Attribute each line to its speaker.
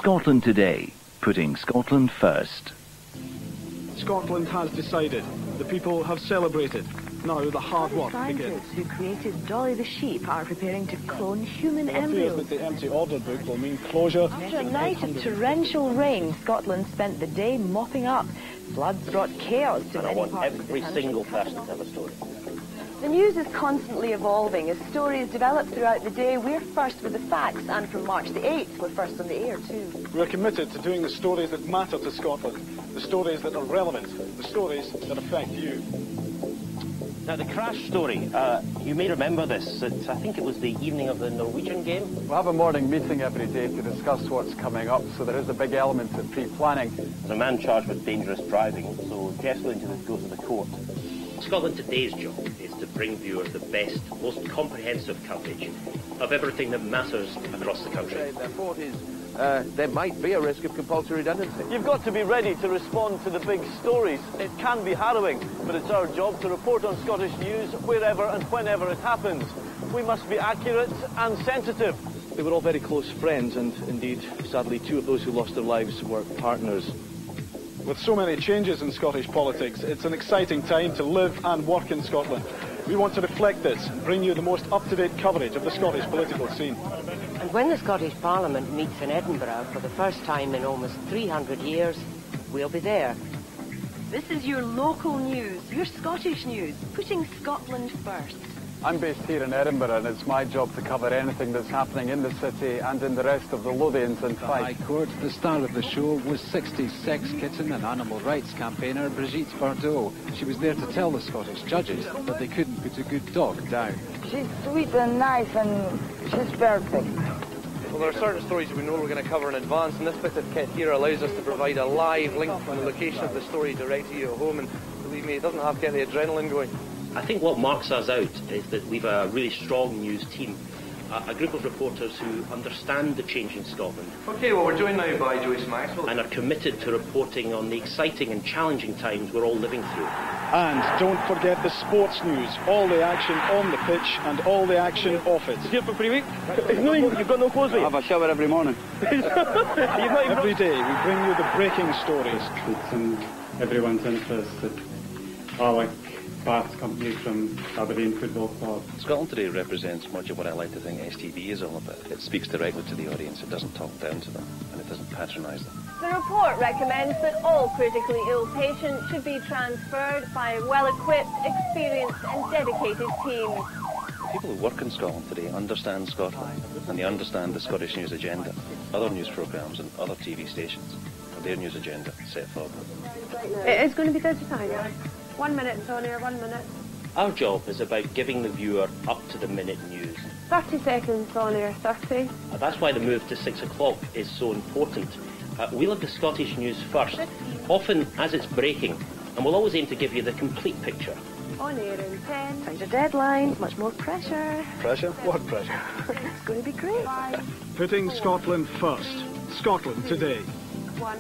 Speaker 1: Scotland Today, putting Scotland first.
Speaker 2: Scotland has decided. The people have celebrated. Now the hard work begins.
Speaker 3: Scientists who created Dolly the sheep are preparing to clone human embryos.
Speaker 2: That the empty order book will mean closure.
Speaker 3: After a night of torrential rain, Scotland spent the day mopping up. Floods brought chaos to many parts of the country.
Speaker 4: Every single person to have a story.
Speaker 3: The news is constantly evolving. As stories develop throughout the day, we're first with the facts, and from March the 8th, we're first on the air too.
Speaker 2: We're committed to doing the stories that matter to Scotland, the stories that are relevant, the stories that affect you.
Speaker 4: Now, the crash story, you may remember this. I think it was the evening of the Norwegian game.
Speaker 5: We'll have a morning meeting every day to discuss what's coming up, so there is a big element of pre-planning.
Speaker 4: There's a man charged with dangerous driving, so Jeff's going to go to the court. Scotland Today's job is to bring viewers the best, most comprehensive coverage of everything that matters across the country.
Speaker 6: Their thought is there might be a risk of compulsory redundancy.
Speaker 7: You've got to be ready to respond to the big stories. It can be harrowing, but it's our job to report on Scottish news wherever and whenever it happens. We must be accurate and sensitive.
Speaker 8: They were all very close friends, and indeed, sadly, two of those who lost their lives were partners.
Speaker 2: With so many changes in Scottish politics, it's an exciting time to live and work in Scotland. We want to reflect this and bring you the most up-to-date coverage of the Scottish political scene.
Speaker 9: And when the Scottish Parliament meets in Edinburgh for the first time in almost 300 years, we'll be there.
Speaker 3: This is your local news, your Scottish news, putting Scotland first.
Speaker 5: I'm based here in Edinburgh, and it's my job to cover anything that's happening in the city and in the rest of the Lothians and
Speaker 10: The High
Speaker 5: Fife.
Speaker 10: Court. The star of the show was 60s sex kitten and animal rights campaigner Brigitte Bardot. She was there to tell the Scottish judges that they couldn't put a good dog down.
Speaker 11: She's sweet and nice, and she's perfect.
Speaker 7: Well, there are certain stories we know we're going to cover in advance, and this bit of kit here allows us to provide a live link from the location of the story direct to you at home, and believe me, it doesn't have to get the adrenaline going.
Speaker 4: I think what marks us out is that we've a really strong news team, a group of reporters who understand the change in Scotland.
Speaker 7: OK, well, we're joined now by Joyce Maxwell.
Speaker 4: And are committed to reporting on the exciting and challenging times we're all living through.
Speaker 2: And don't forget the sports news, all the action on the pitch and all the action off it.
Speaker 7: Here for 3 weeks? You've got no clothes with you?
Speaker 5: I have a shower every morning.
Speaker 2: Every day we bring you the breaking stories.
Speaker 12: It's in everyone's interest that Alec Bath's company from Aberdeen Football Club.
Speaker 1: Scotland Today represents much of what I like to think STV is all about. It speaks directly to the audience, it doesn't talk down to them, and it doesn't patronise them.
Speaker 13: The report recommends that all critically ill patients should be transferred by well-equipped, experienced and dedicated teams.
Speaker 1: People who work in Scotland Today understand Scotland, and they understand the Scottish News Agenda, other news programmes and other TV stations, and their news agenda set for them.
Speaker 13: It is going to be good to find out. 1 minute, Sonia, 1 minute.
Speaker 4: Our job is about giving the viewer up-to-the-minute news.
Speaker 13: 30 seconds, Sonia, 30.
Speaker 4: That's why the move to 6 o'clock is so important. We'll have the Scottish news first, often as it's breaking, and we'll always aim to give you the complete picture.
Speaker 13: On air in 10.
Speaker 3: Tighter deadline, much more pressure.
Speaker 2: Pressure? What pressure?
Speaker 3: It's going to be great.
Speaker 2: Putting Scotland first. Scotland Today.
Speaker 13: 1.